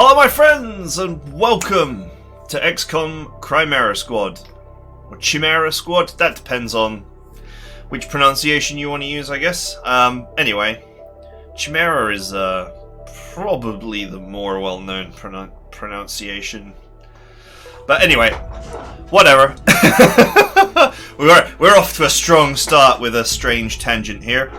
Hello my friends and welcome to XCOM Chimera Squad. Or Chimera Squad, that depends on which pronunciation you want to use, I guess. Anyway, Chimera is probably the more well-known pronunciation. But anyway, whatever. We're off to a strong start with a strange tangent here.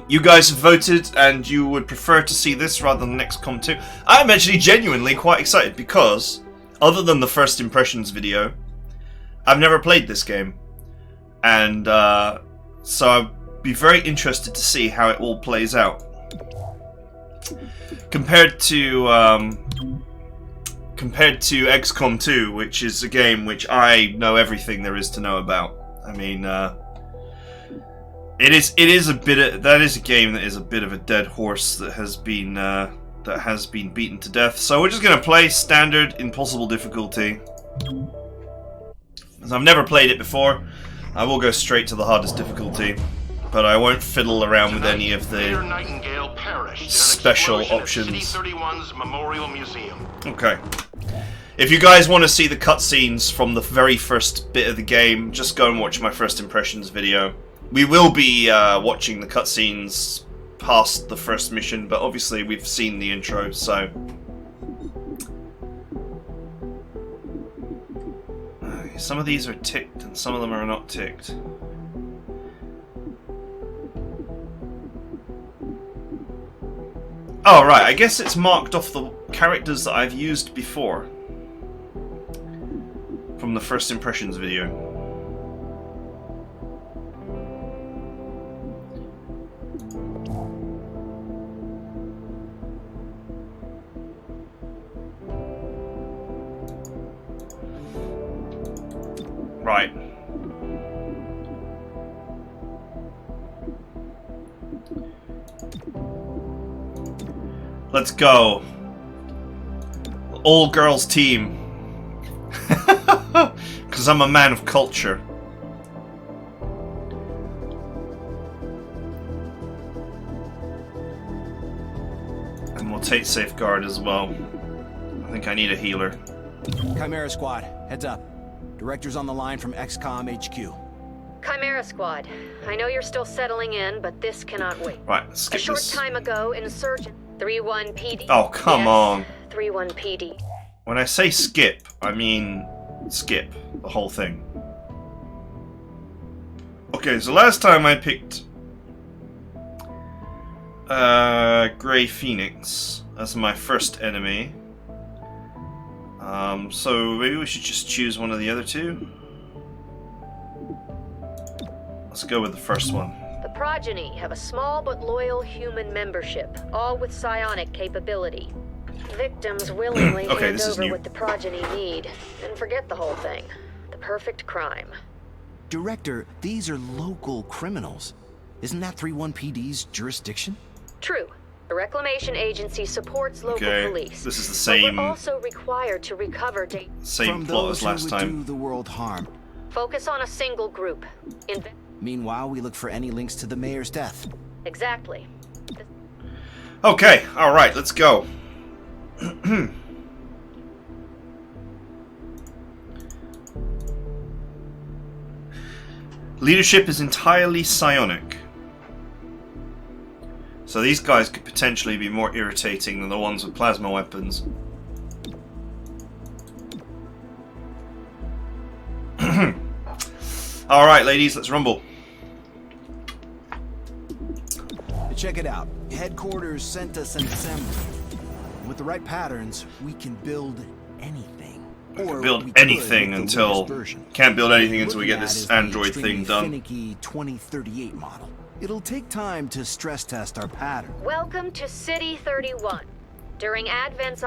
You guys have voted and you would prefer to see this rather than XCOM 2. I'm actually genuinely quite excited because, other than the first impressions video, I've never played this game. And so I'd be very interested to see how it all plays out. Compared to XCOM 2, which is a game which I know everything there is to know about. I mean, It is a bit. That is a game that is a bit of a dead horse that has been beaten to death. So we're just gonna play standard impossible difficulty. As I've never played it before, I will go straight to the hardest difficulty, but I won't fiddle around with any of the special options. Okay. If you guys want to see the cutscenes from the very first bit of the game, just go and watch my first impressions video. We will be watching the cutscenes past the first mission, but obviously we've seen the intro, so... Some of these are ticked and some of them are not ticked. Oh, right, I guess it's marked off the characters that I've used before from the first impressions video. Right. Let's go. All girls team. Because I'm a man of culture. And we'll take safeguard as well. I think I need a healer. Chimera Squad, heads up. Director's on the line from XCOM HQ. Chimera Squad, I know you're still settling in, but this cannot wait. Right, let's skip this. A short this. time ago, Insurgent 3-1 PD. Oh, come on. 3-1 PD. When I say skip, I mean skip the whole thing. Okay, so last time I picked Grey Phoenix as my first enemy. So maybe we should just choose one of the other two. Let's go with the first one. The Progeny have a small but loyal human membership, all with psionic capability. Victims willingly hand over what the Progeny need, and forget the whole thing. The perfect crime. Director, these are local criminals. Isn't that 3-1 PD's jurisdiction? True. The Reclamation Agency supports local police. This is the same. But we're also required to recover data same plot as last time. Do the world harm. Focus on a single group. Meanwhile, we look for any links to the mayor's death. Exactly. Okay, all right, let's go. Leadership is entirely psionic. So these guys could potentially be more irritating than the ones with plasma weapons. Alright ladies, let's rumble. Check it out. Headquarters sent us an assembly. With the right patterns, we can build anything. Or build anything until... Can't build anything until we get this android thing done. Finicky 2038 model. It'll take time to stress test our pattern. Welcome to City 31. During Advent's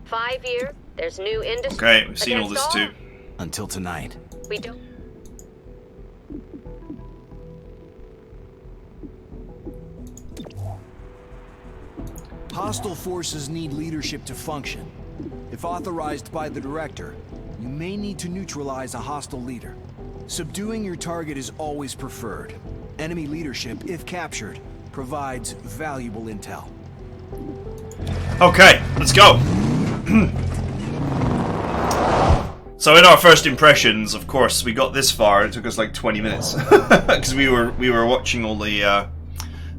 5 years, there's new industry. Okay, we've seen all this too. Until tonight. We don't. Hostile forces need leadership to function. If authorized by the director, you may need to neutralize a hostile leader. Subduing your target is always preferred. Enemy leadership, if captured, provides valuable intel. Okay, let's go. So in our first impressions, of course, we got this far. It took us like 20 minutes because we were watching all the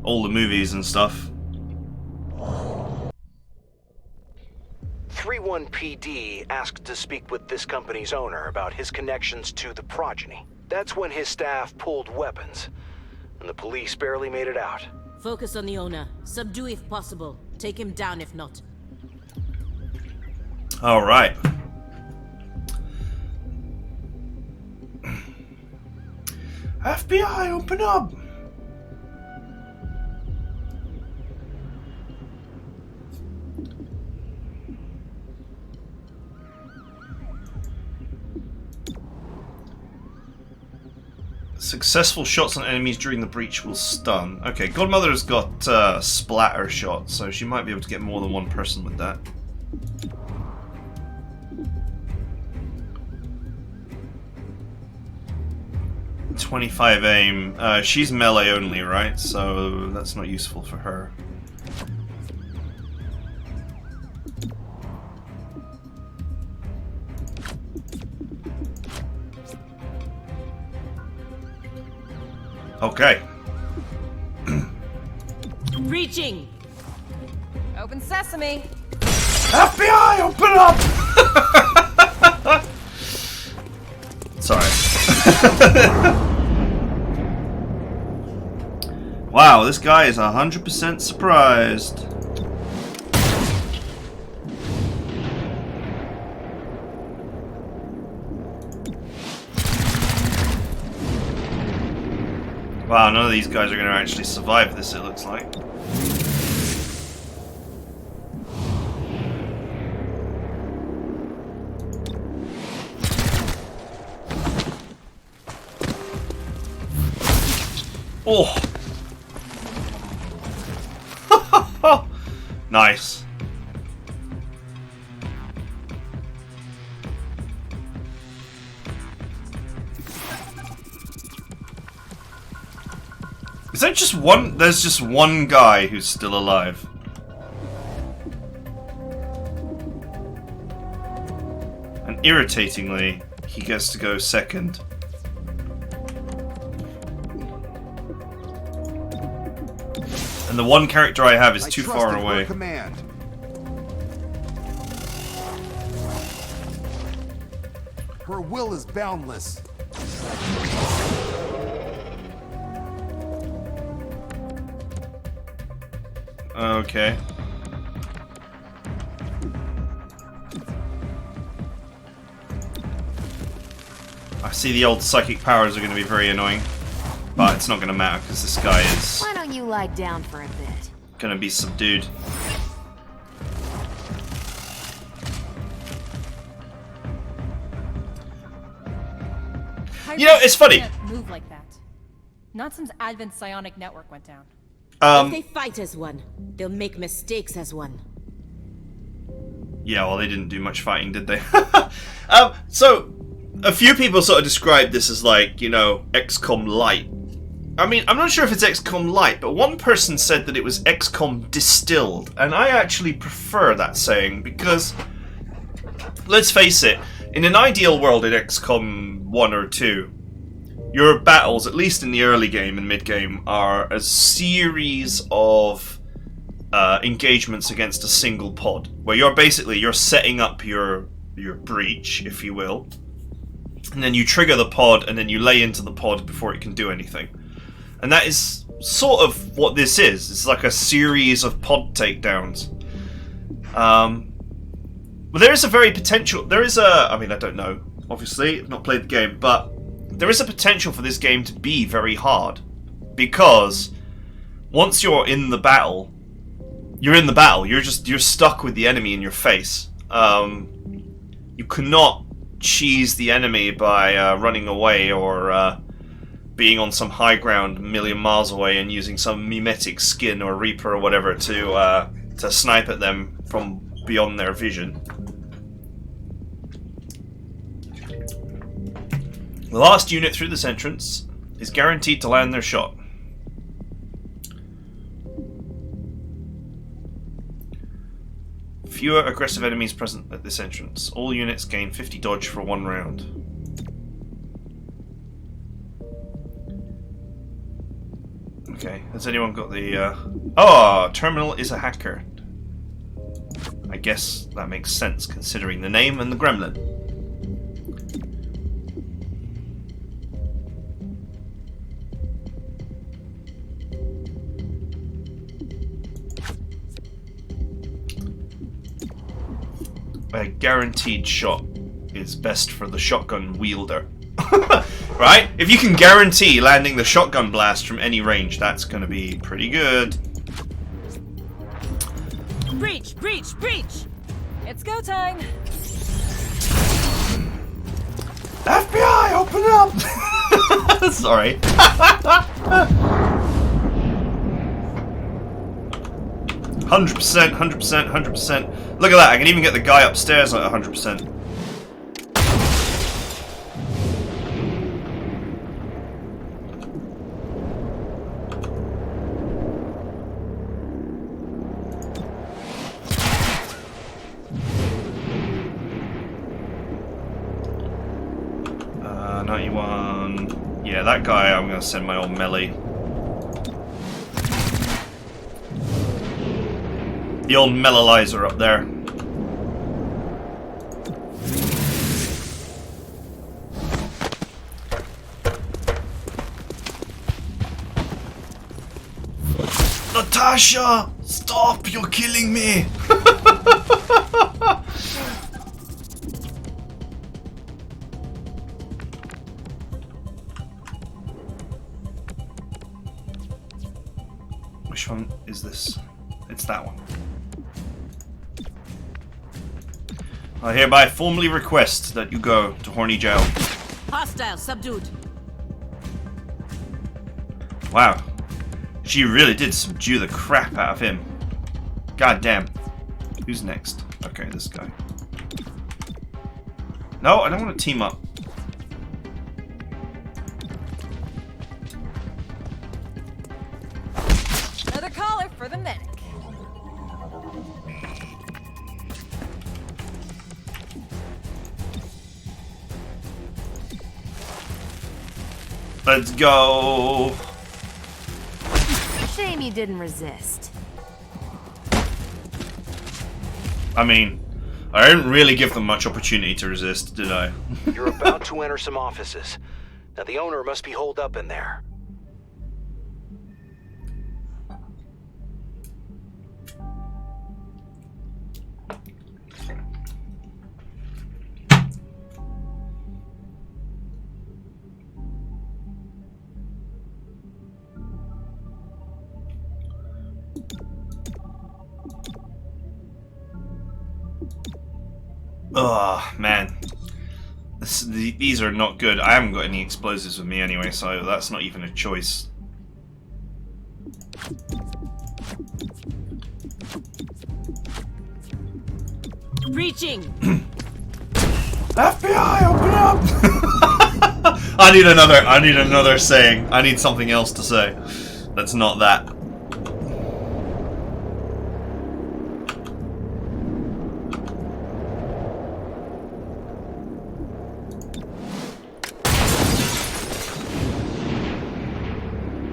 movies and stuff. 3-1 PD asked to speak with this company's owner about his connections to the progeny. That's when his staff pulled weapons, and the police barely made it out. Focus on the owner. Subdue if possible. Take him down if not. All right. FBI, open up! Successful shots on enemies during the breach will stun. Okay, Godmother's got splatter shot, so she might be able to get more than one person with that. .25 aim. She's melee only, right? So that's not useful for her. Okay. Reaching. Open sesame. FBI, open up! Sorry. Wow, this guy is 100% surprised. Wow, none of these guys are going to actually survive this, it looks like. Oh! Nice. Is there just one? There's just one guy who's still alive. And irritatingly, he gets to go second. And the one character I have is too far away. Command. Her will is boundless. Okay. I see the old psychic powers are going to be very annoying. But it's not going to matter because this guy is... Why don't you lie down for a bit? Going to be subdued. You know, it's funny. Can't move like that. Not since Advent's psionic network went down. If they fight as one, they'll make mistakes as one. Yeah, well, they didn't do much fighting, did they? So, a few people sort of described this as like, you know, XCOM Light. I mean, I'm not sure if it's XCOM Light, but one person said that it was XCOM Distilled, and I actually prefer that saying because, let's face it, in an ideal world in XCOM 1 or 2, your battles, at least in the early game and mid-game, are a series of engagements against a single pod, where you're setting up your breach, if you will, and then you trigger the pod, and then you lay into the pod before it can do anything. And that is sort of what this is. It's like a series of pod takedowns. Well, there is a very potential... I mean, I don't know, obviously, I've not played the game, but there is a potential for this game to be very hard. Because once you're in the battle, you're in the battle. You're stuck with the enemy in your face. You cannot cheese the enemy by running away or being on some high ground a million miles away and using some mimetic skin or Reaper or whatever to snipe at them from beyond their vision. The last unit through this entrance is guaranteed to land their shot. Fewer aggressive enemies present at this entrance. All units gain 50 dodge for 1 round. Okay, has anyone got the... Oh! Terminal is a hacker. I guess that makes sense considering the name and the gremlin. A guaranteed shot is best for the shotgun wielder. Right? If you can guarantee landing the shotgun blast from any range, that's gonna be pretty good. Breach! Breach! Breach! It's go time. FBI, open up! Sorry. 100%, 100%, 100%. Look at that, I can even get the guy upstairs at 100%. Yeah, that guy I'm gonna send my old melee. The old melalizer up there. Natasha! Stop! You're killing me! Which one is this? It's that one. I hereby formally request that you go to Horny Jail. Hostile subdued. Wow. She really did subdue the crap out of him. God damn. Who's next? Okay, this guy. No, I don't want to team up. Another caller for the medic. Let's go. Shame you didn't resist. I mean, I didn't really give them much opportunity to resist, did I? You're about to enter some offices. Now the owner must be holed up in there. Oh man, these are not good. I haven't got any explosives with me anyway, so that's not even a choice. Breaching! FBI, open up! I need another saying. I need something else to say. That's not that.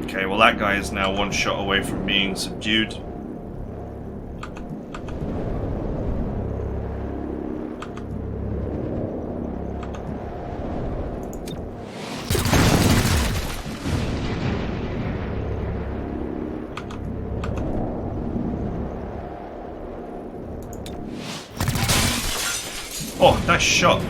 Okay, well that guy is now one shot away from being subdued. Oh, nice shot.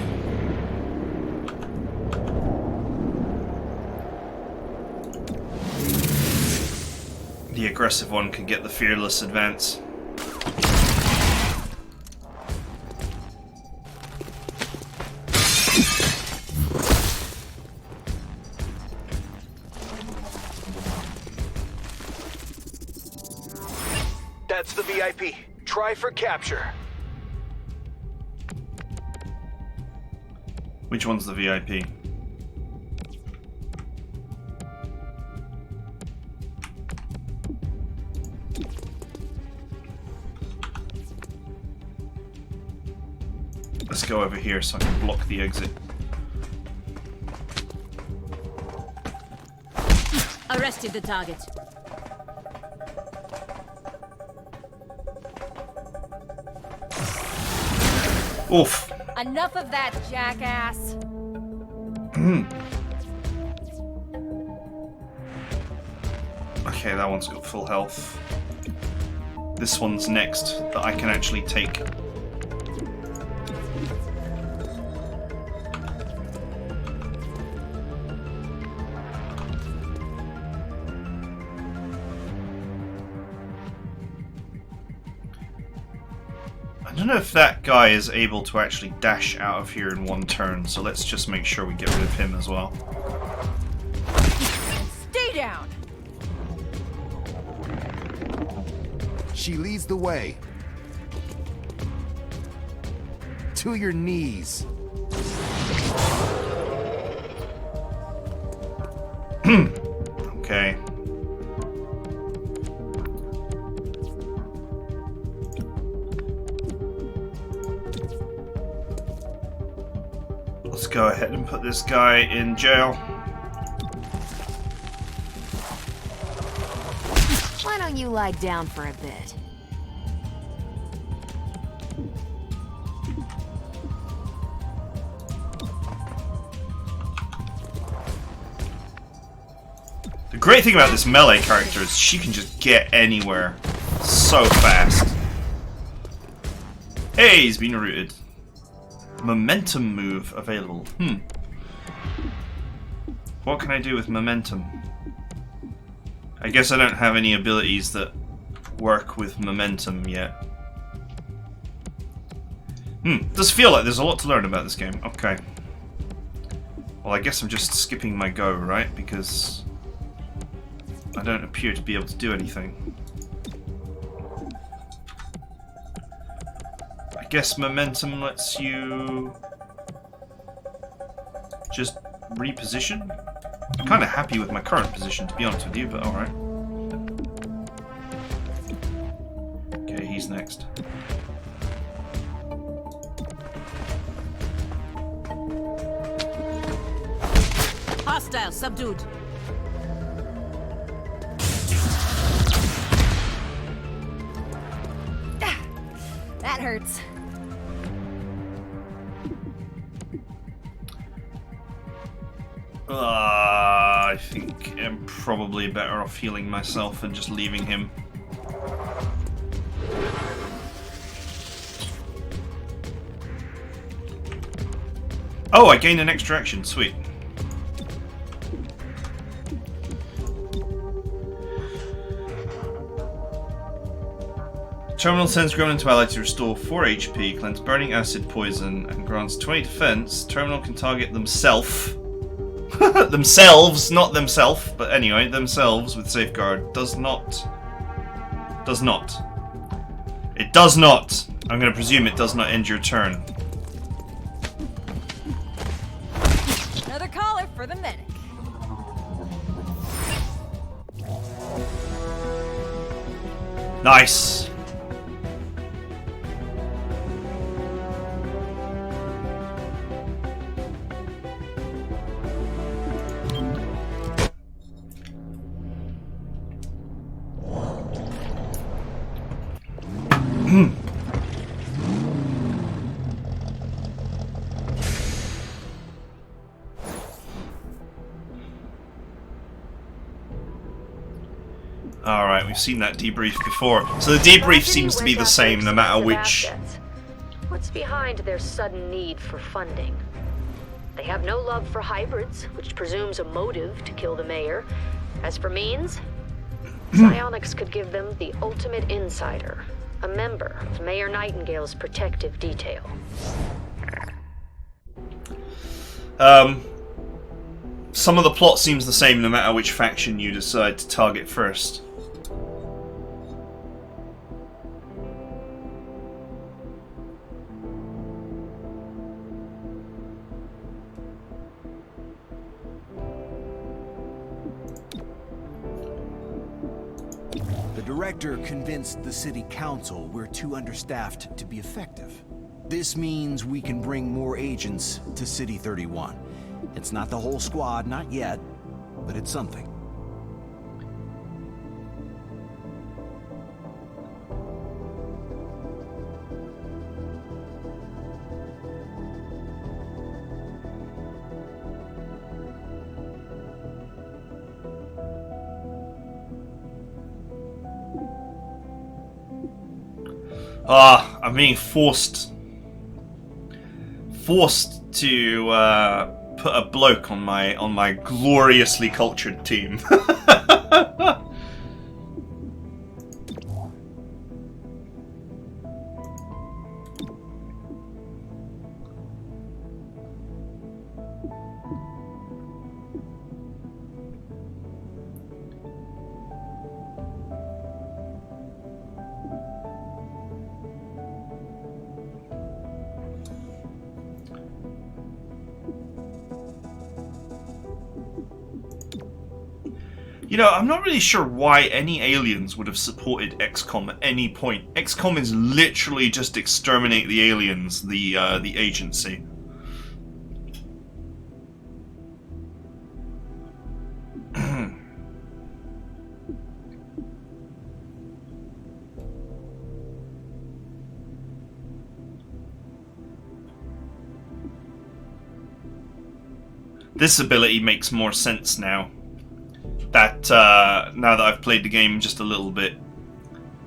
The aggressive one can get the fearless advance. That's the VIP. Try for capture. Which one's the VIP? Let's go over here so I can block the exit. Arrested the target. Oof. Enough of that, jackass. Okay, that one's got full health. This one's next that I can actually take. I don't know if that guy is able to actually dash out of here in one turn, so let's just make sure we get rid of him as well. Stay down. She leads the way. To your knees. Okay. Let's go ahead and put this guy in jail. Why don't you lie down for a bit? The great thing about this melee character is she can just get anywhere so fast. Hey, he's been routed. Momentum move available. What can I do with momentum? I guess I don't have any abilities that work with momentum yet. Does feel like there's a lot to learn about this game. Okay. Well, I guess I'm just skipping my go, right? Because I don't appear to be able to do anything. I guess momentum lets you just reposition. I'm kind of happy with my current position, to be honest with you, but alright. Okay, he's next. Hostile subdued. That hurts. I think I'm probably better off healing myself and just leaving him. Oh, I gained an extra action. Sweet. Terminal sends Gremlin Twilight to restore 4 HP, cleanse burning acid poison, and grants 20 defense. Terminal can target themselves. Themselves, not themself, but anyway, themselves with safeguard. Does not. It does not. I'm going to presume it does not end your turn. Another caller for the medic. Nice. Alright, we've seen that debrief before. So the debrief seems to be the same no matter which... What's behind their sudden need for funding? They have no love for hybrids, which presumes a motive to kill the mayor. As for means, psionics could give them the ultimate insider, a member of Mayor Nightingale's protective detail. Some of the plot seems the same no matter which faction you decide to target first. The director convinced the city council we're too understaffed to be effective. This means we can bring more agents to City 31. It's not the whole squad, not yet, but it's something. I'm being forced to put a bloke on my gloriously cultured team. You know, I'm not really sure why any aliens would have supported XCOM at any point. XCOM is literally just exterminate the aliens, the agency. This ability makes more sense now. Now that I've played the game just a little bit,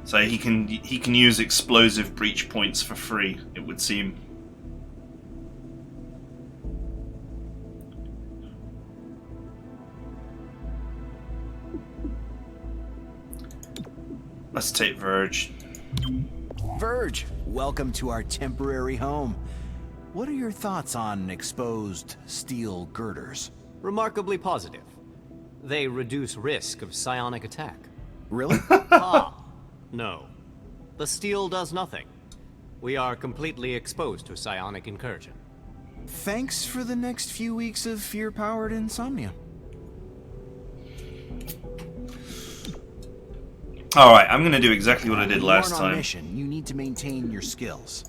so he can use explosive breach points for free, it would seem. Let's take Verge. Verge, welcome to our temporary home. What are your thoughts on exposed steel girders? Remarkably positive. They reduce risk of psionic attack. Really? No. The steel does nothing. We are completely exposed to psionic incursion. Thanks for the next few weeks of fear-powered insomnia. Alright, I'm gonna do exactly what I did last on time. Mission, you need to maintain your skills.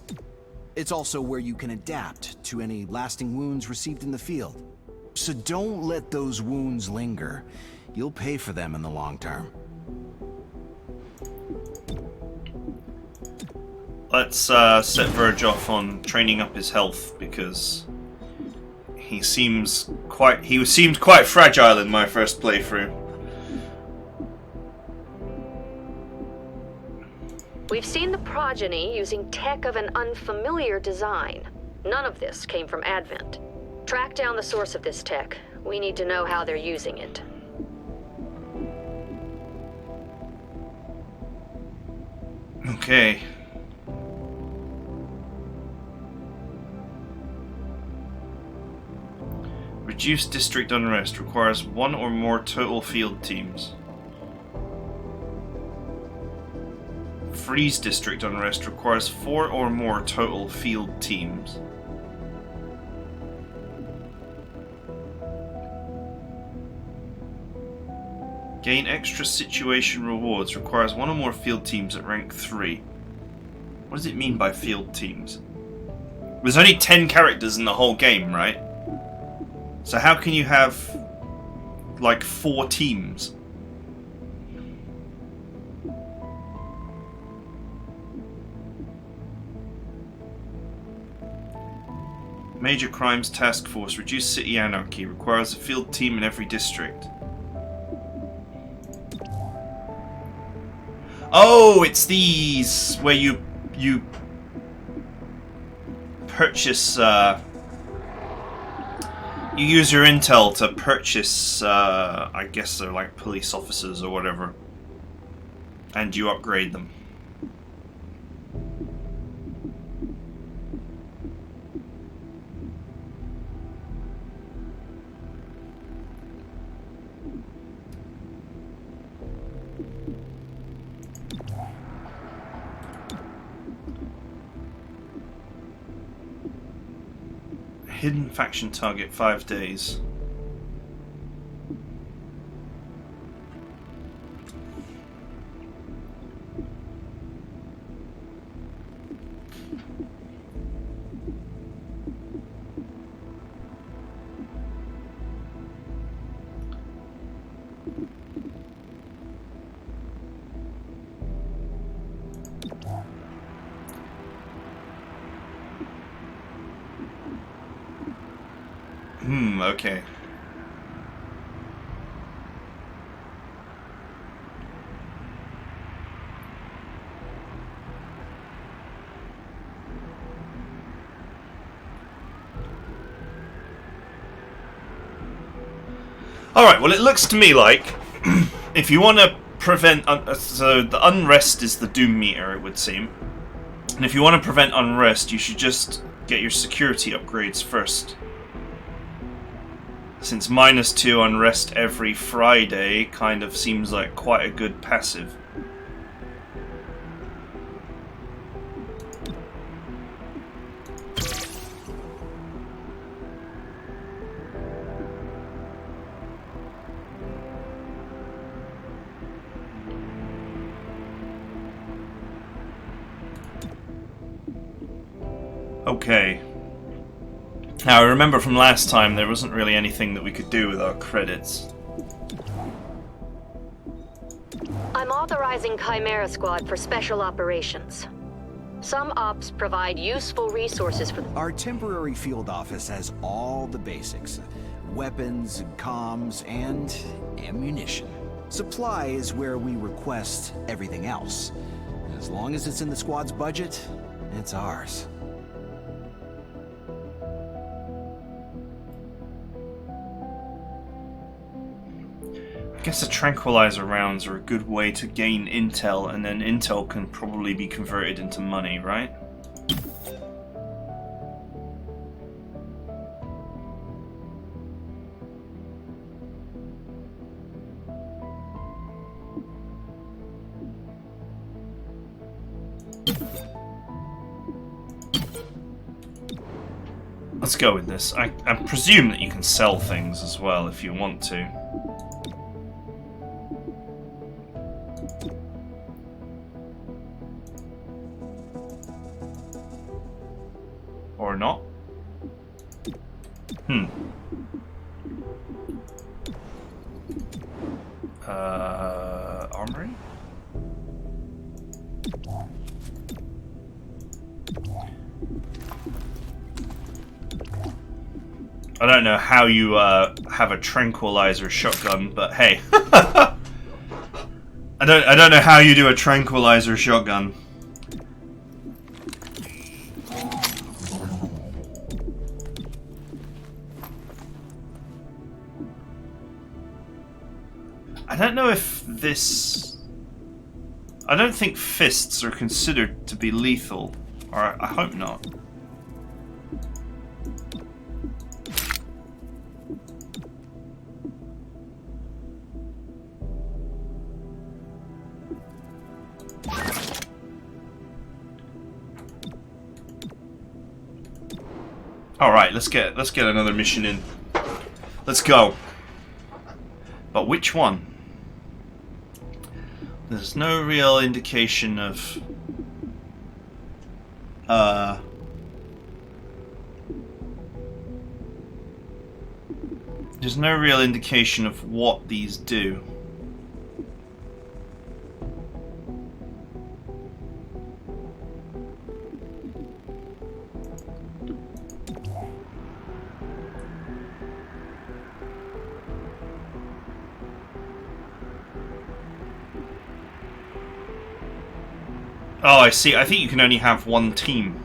It's also where you can adapt to any lasting wounds received in the field. So don't let those wounds linger. You'll pay for them in the long term. Let's set Verge off on training up his health, because he seemed quite fragile in my first playthrough. We've seen the progeny using tech of an unfamiliar design. None of this came from Advent. Track down the source of this tech. We need to know how they're using it. Okay. Reduce district unrest requires one or more total field teams. Freeze district unrest requires 4 or more total field teams. Gain extra situation rewards requires 1 or more field teams at rank 3. What does it mean by field teams? There's only 10 characters in the whole game, right? So how can you have, like, 4 teams? Major Crimes Task Force. Reduce city anarchy. Requires a field team in every district. Oh, it's these where you purchase. You use your intel to purchase. I guess they're like police officers or whatever, and you upgrade them. Hidden faction target 5 days. Okay. Alright, well it looks to me like if you want to prevent... so the unrest is the doom meter, it would seem. And if you want to prevent unrest, you should just get your security upgrades first. Since -2 unrest every Friday kind of seems like quite a good passive. Okay. Now, I remember from last time there wasn't really anything that we could do with our credits. I'm authorizing Chimera Squad for special operations. Some ops provide useful resources for... Our temporary field office has all the basics. Weapons, comms, and ammunition. Supply is where we request everything else. As long as it's in the squad's budget, it's ours. I guess the tranquilizer rounds are a good way to gain intel, and then intel can probably be converted into money, right? Let's go with this. I presume that you can sell things as well if you want to. Or not. Armory? I don't know how you have a tranquilizer shotgun, but hey. I don't know how you do a tranquilizer shotgun. I don't know if this... I don't think fists are considered to be lethal. Or I hope not. Alright, let's get another mission in. Let's go. But which one? There's no real indication of there's no real indication of what these do. Oh, I see. I think you can only have one team.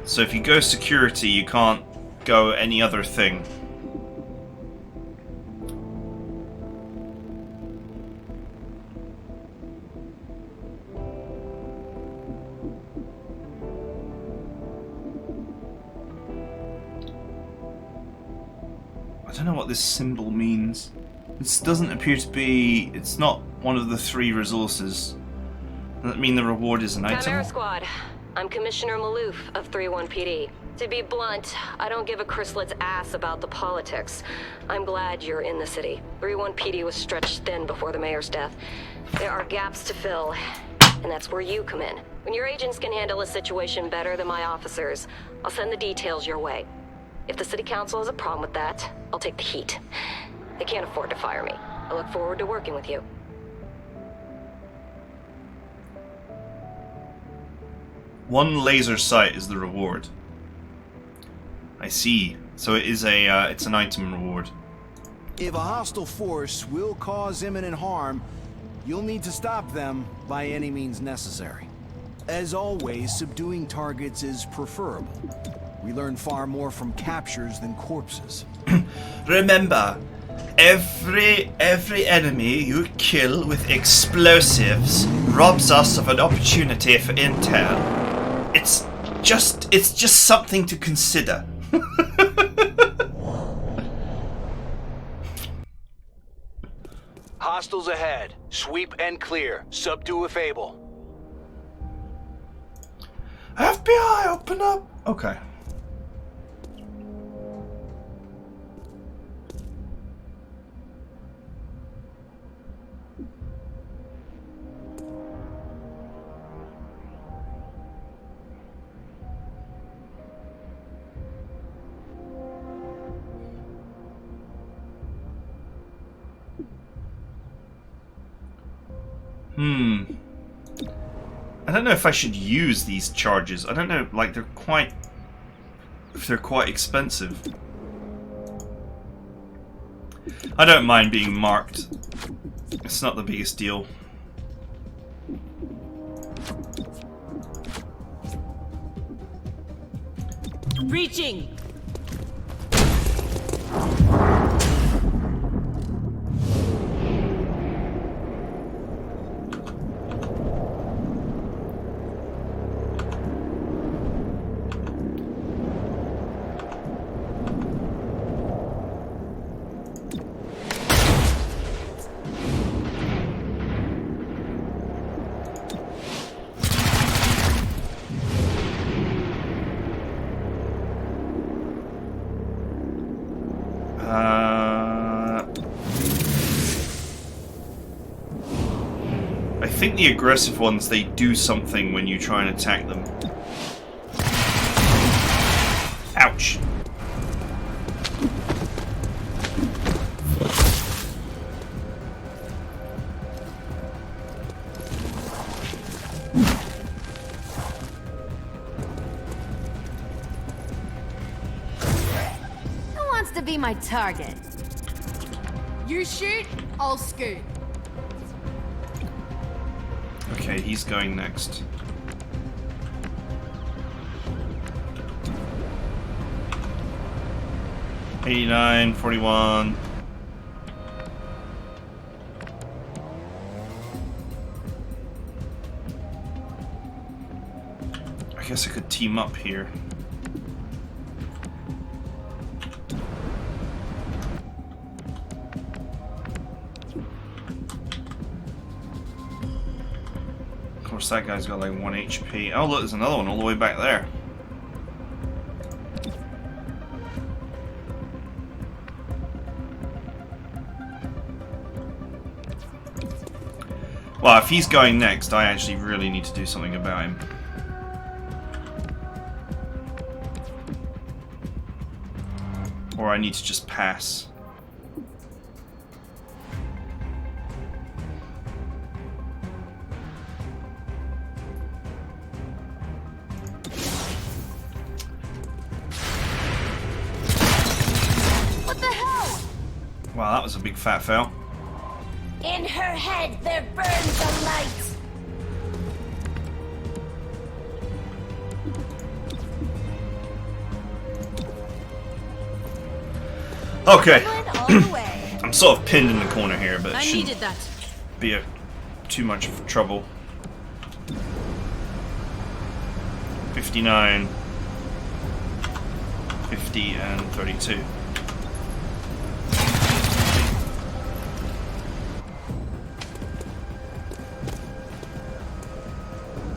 So if you go security, you can't go any other thing. I don't know what this symbol means. This doesn't appear to be... It's not one of the 3 resources. Does that mean the reward is an item? Chimera Squad. I'm Commissioner Maloof of 3-1 PD. To be blunt, I don't give a chrysalis ass about the politics. I'm glad you're in the city. 3-1 PD was stretched thin before the mayor's death. There are gaps to fill, and that's where you come in. When your agents can handle a situation better than my officers, I'll send the details your way. If the city council has a problem with that, I'll take the heat. They can't afford to fire me. I look forward to working with you. One laser sight is the reward. I see. So it is a it's an item reward. If a hostile force will cause imminent harm, you'll need to stop them by any means necessary. As always, subduing targets is preferable. We learn far more from captures than corpses. Remember, every enemy you kill with explosives robs us of an opportunity for intel. It's just something to consider. Hostiles ahead. Sweep and clear. Subdue if able. FBI, open up! Okay. I don't know if I should use these charges. I don't know, like they're quite expensive. I don't mind being marked. It's not the biggest deal. Breaching! I think the aggressive ones, they do something when you try and attack them. Ouch. Who wants to be my target? You shoot, I'll scoot. Okay, he's going next. $89, $41. I guess I could team up here. Of course, that guy's got like 1 HP. Oh, look, there's another one all the way back there. Well, if he's going next, I actually really need to do something about him. Or I need to just pass. Wow, that was a big fat fail. In her head there burns a light. Okay. All the way. I'm sort of pinned in the corner here, but it I shouldn't needed that. be too much of trouble. 59, 50, and 32.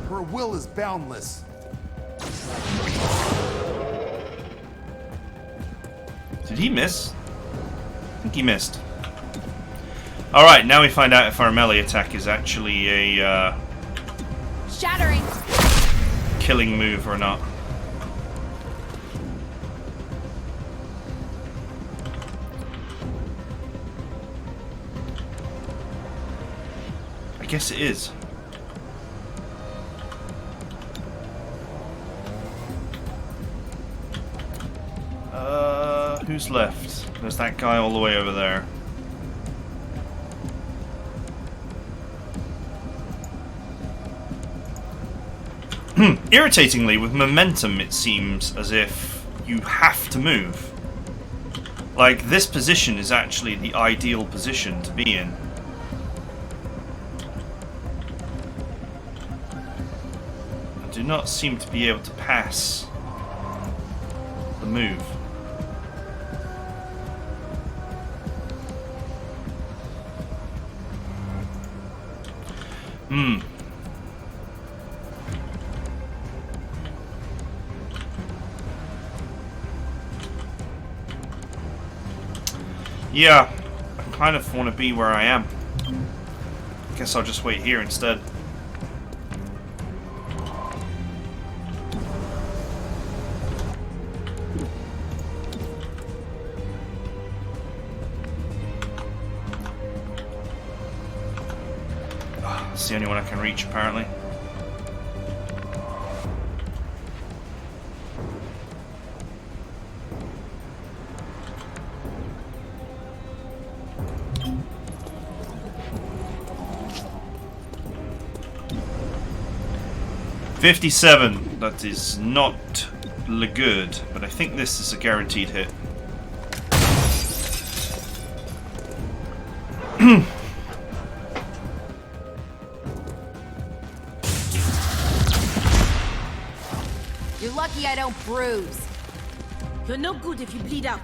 Her will is boundless. Did he miss? I think he missed. Alright, now we find out if our melee attack is actually a Shattering. killing move or not. I guess it is. Who's left? There's that guy all the way over there. Irritatingly, with momentum, it seems as if you have to move. Like, this position is actually the ideal position to be in. I do not seem to be able to pass the move. Yeah, I kind of want to be where I am. Guess I'll just wait here instead. It's the only one I can reach, apparently. $57. That is not good, but I think this is a guaranteed hit. You're lucky I don't bruise. You're no good if you bleed out.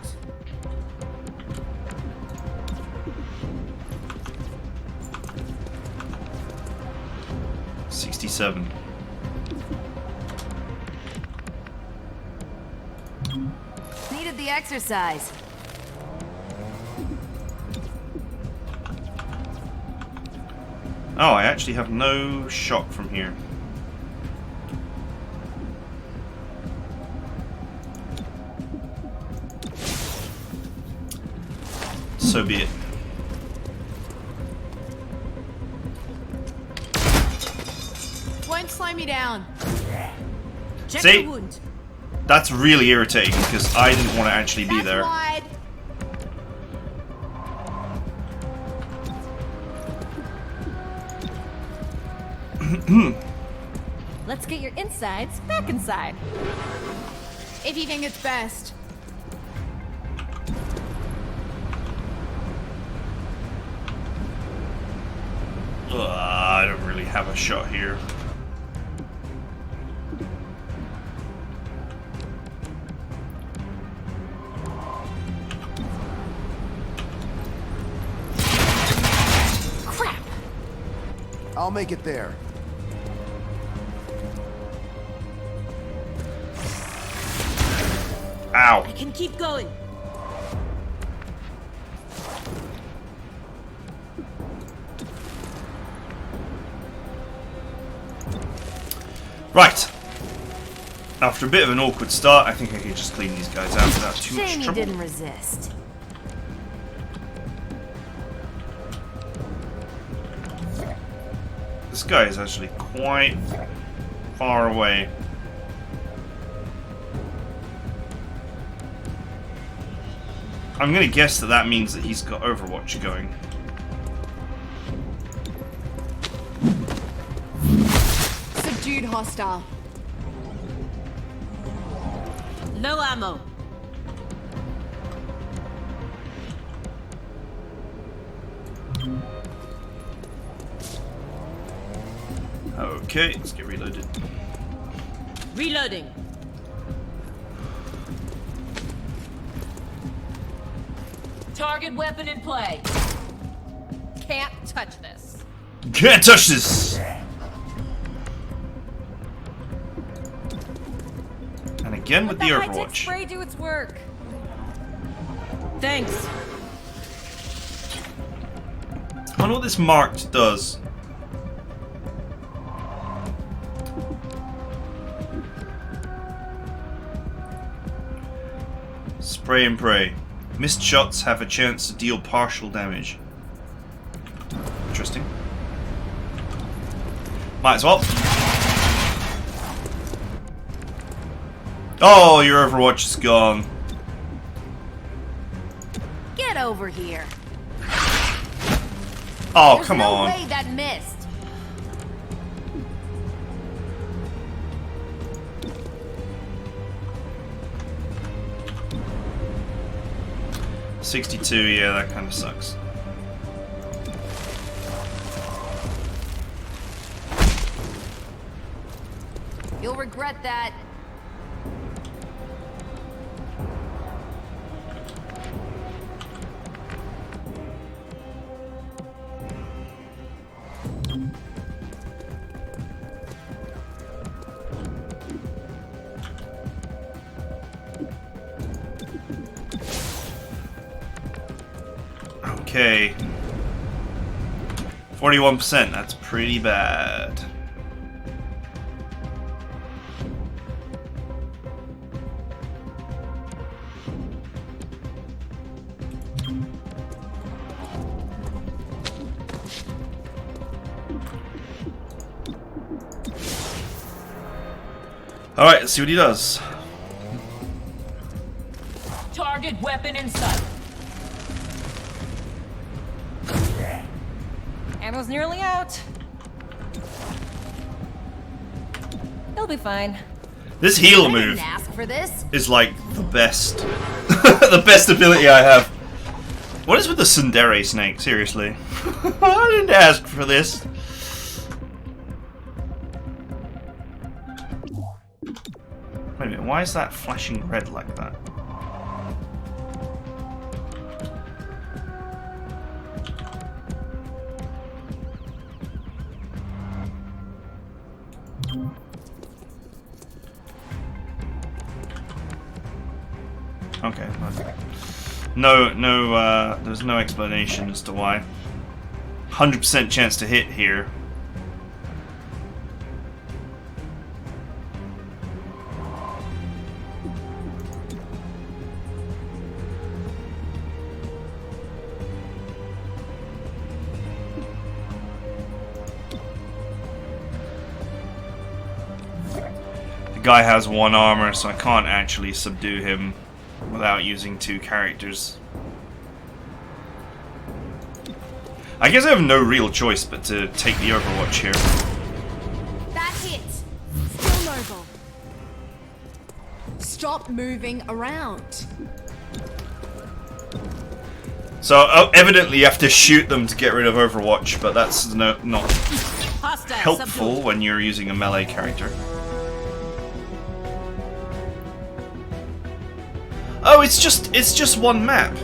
$67. Needed the exercise. Oh, I actually have no shock from here. So be it. Won't slow me down. Check See? the wound. That's really irritating because I didn't want to actually be there. Wide. Let's get your insides back inside. If you think it's best. I don't really have a shot here. Crap! I'll make it there. Ow. I can keep going. Right. After a bit of an awkward start, I think I can just clean these guys out without too much Shame you trouble. didn't resist. This guy is actually quite far away. I'm gonna guess that that means that he's got Overwatch going. Subdued hostile. Low ammo. Okay, let's get reloaded. Reloading. Target weapon in play. Can't touch this. Can't touch this! And again with the Let the high-tech Overwatch. spray do its work. Thanks. I wonder what this marked does. Spray and pray. Missed shots have a chance to deal partial damage. Interesting. Might as well. Oh, your Overwatch is gone. over here. Oh, There's come no on. way that missed. $62, yeah, that kind of sucks. You'll regret that. Okay. 41%, that's pretty bad. Alright, let's see what he does. Target weapon in sight. Ammo's nearly out. He'll be fine. This heal I move didn't ask for this. is like the best. The best ability I have. What is with the tsundere snake, seriously? I didn't ask for this. Wait a minute, why is that flashing red like that? Okay. There's no explanation as to why. 100% chance to hit here. The guy has 1 armor, so I can't actually subdue him without using 2 characters. I guess I have no real choice but to take the Overwatch here. That's it. Still mobile. Stop moving around. So evidently you have to shoot them to get rid of Overwatch, but that's not Hostile helpful subdued. when you're using a melee character. Oh, it's just 1 map.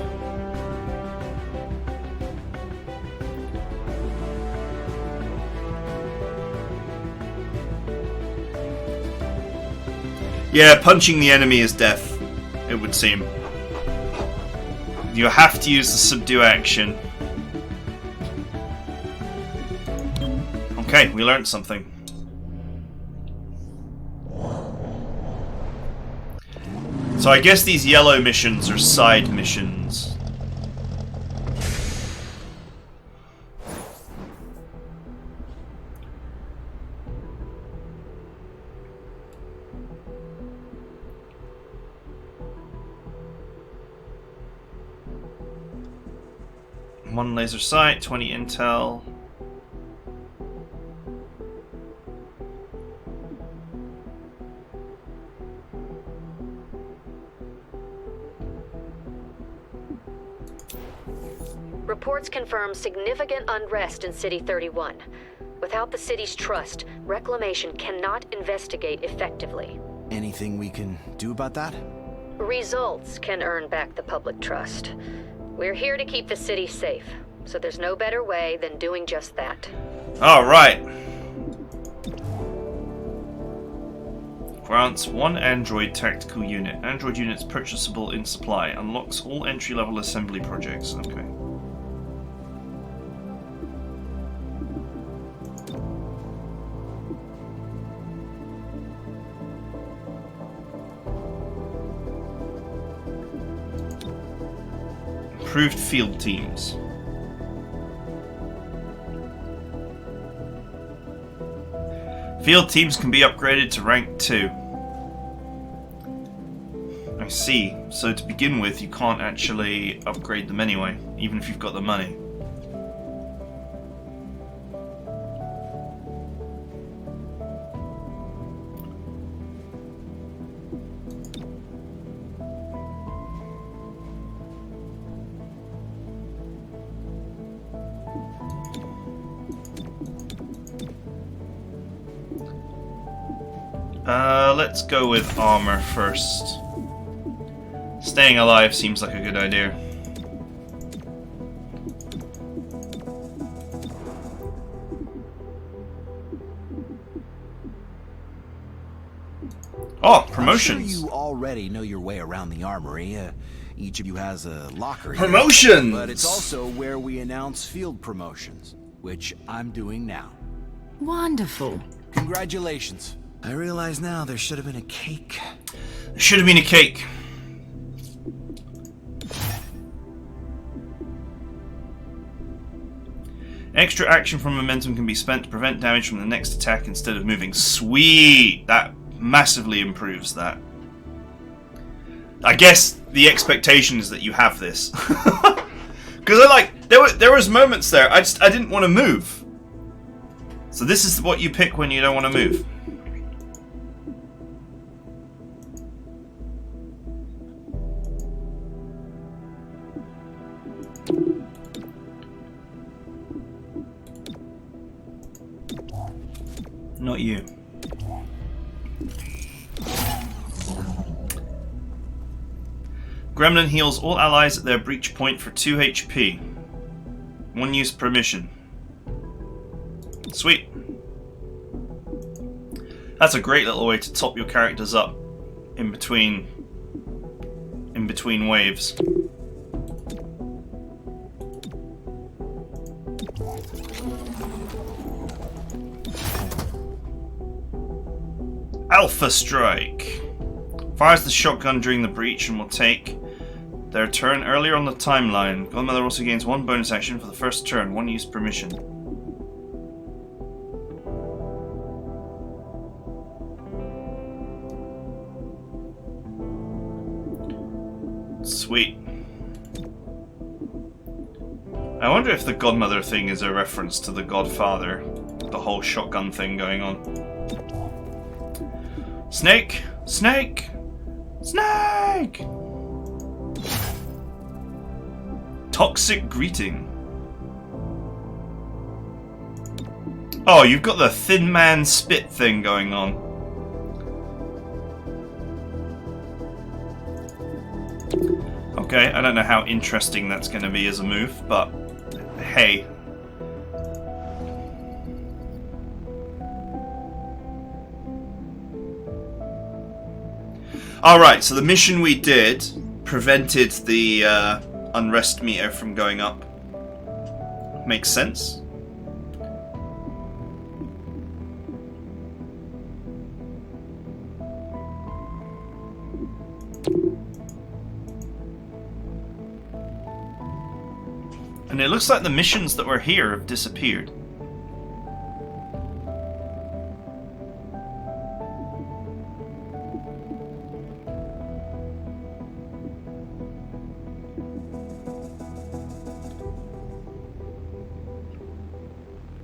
Yeah, punching the enemy is death, it would seem. You have to use the subdue action. Okay, we learned something. So I guess these yellow missions are side missions. One laser sight, 20 intel. Reports confirm significant unrest in City 31. Without the city's trust, Reclamation cannot investigate effectively. Anything we can do about that? Results can earn back the public trust. We're here to keep the city safe, so there's no better way than doing just that. Alright. Grants 1 Android tactical unit. Android units purchasable in supply. Unlocks all entry-level assembly projects. Okay. Improved field teams. Field teams can be upgraded to rank 2. I see. So to begin with, you can't actually upgrade them anyway, even if you've got the money. Let's go with armor first. Staying alive seems like a good idea. Oh, promotions! I'm sure you already know your way around the armory. Each of you has a locker here. Promotions! But it's also where we announce field promotions, which I'm doing now. Wonderful. Congratulations. I realize now there should have been a cake. There should have been a cake. Extra action from momentum can be spent to prevent damage from the next attack instead of moving. Sweet! That massively improves that. I guess the expectation is that you have this. Because there was moments there I didn't want to move. So this is what you pick when you don't want to move. Not you. Gremlin heals all allies at their breach point for 2 HP. 1 use per mission. Sweet. That's a great little way to top your characters up in between waves. Alpha Strike. Fires the shotgun during the breach and will take their turn earlier on the timeline. Godmother also gains 1 bonus action for the first turn, 1 use per mission. Sweet. I wonder if the Godmother thing is a reference to the Godfather, the whole shotgun thing going on. Snake! Snake! Snake! Toxic Greeting. Oh, you've got the Thin Man Spit thing going on. Okay, I don't know how interesting that's going to be as a move, but hey. Alright, so the mission we did prevented the unrest meter from going up. Makes sense. And it looks like the missions that were here have disappeared.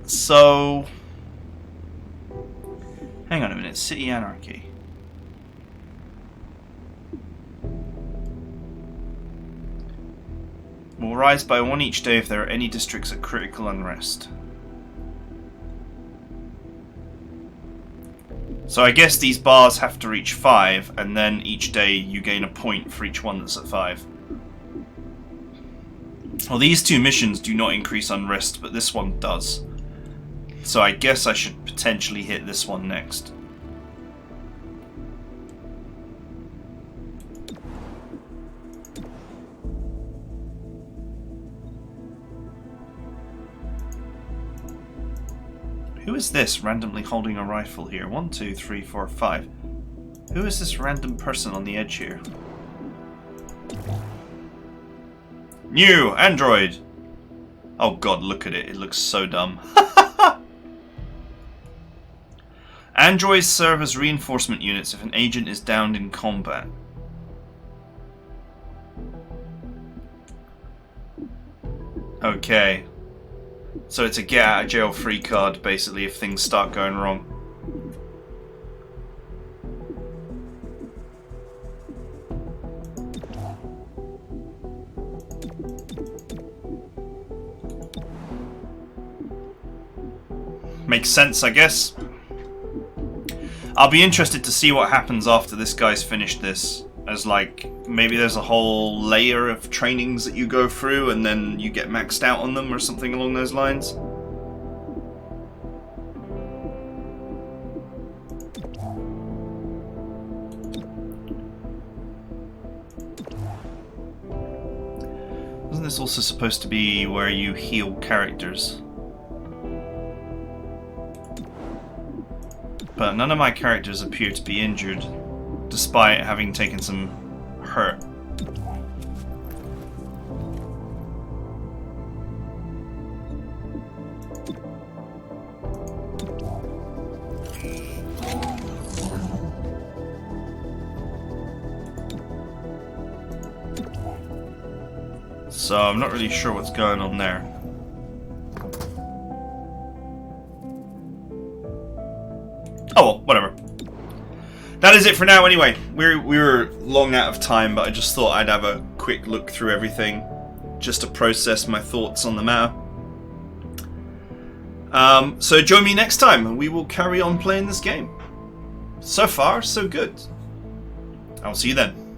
So, hang on a minute, City Anarchy. Will rise by 1 each day if there are any districts at critical unrest. So I guess these bars have to reach 5, and then each day you gain a point for each one that's at 5. Well, these 2 missions do not increase unrest, but this one does. So I guess I should potentially hit this one next. Who is this randomly holding a rifle here? 1, 2, 3, 4, 5. Who is this random person on the edge here? New android! Oh god, look at it. It looks so dumb. Androids serve as reinforcement units if an agent is downed in combat. Okay. So it's a get out of jail free card, basically, if things start going wrong. Makes sense, I guess. I'll be interested to see what happens after this guy's finished this. As like, maybe there's a whole layer of trainings that you go through and then you get maxed out on them or something along those lines. Isn't this also supposed to be where you heal characters? But none of my characters appear to be injured, despite having taken some hurt. So I'm not really sure what's going on there. Oh well, whatever. That is it for now anyway. We were long out of time, but I just thought I'd have a quick look through everything just to process my thoughts on the matter. So join me next time and we will carry on playing this game. So far, so good. I'll see you then.